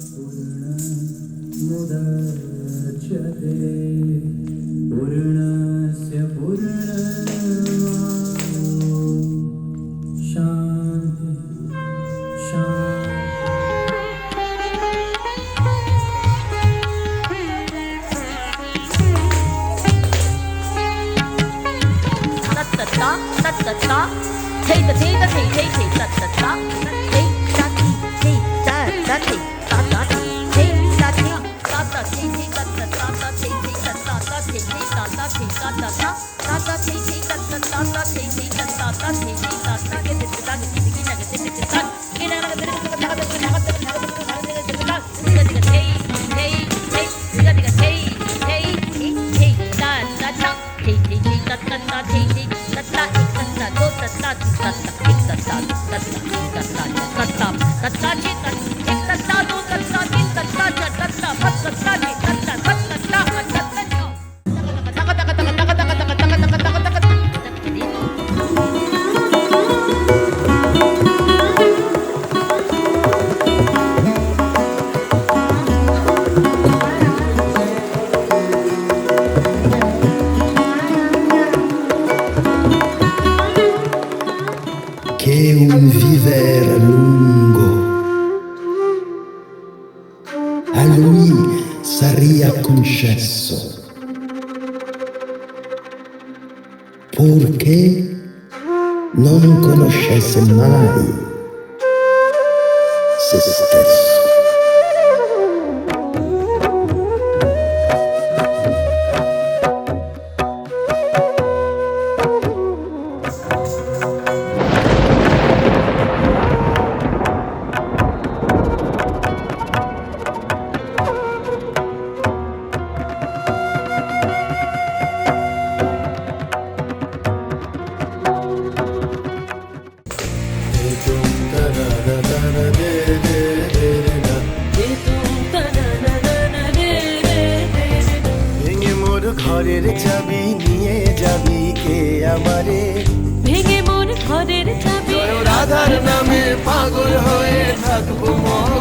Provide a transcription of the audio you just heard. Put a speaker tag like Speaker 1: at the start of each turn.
Speaker 1: पूर्णमुदच्यते पूर्णस्य पूर्णमादाय शान्ति
Speaker 2: Che un viver lungo a lui saria concesso, purché non conoscesse mai se stesso.
Speaker 3: ভেঙে মোর ঘরের চাবি নিয়ে যাবি কে আমারে
Speaker 4: ভেঙে মোর ঘরের চাবি
Speaker 3: রাধার নামে পাগল হয়ে থাকবো মন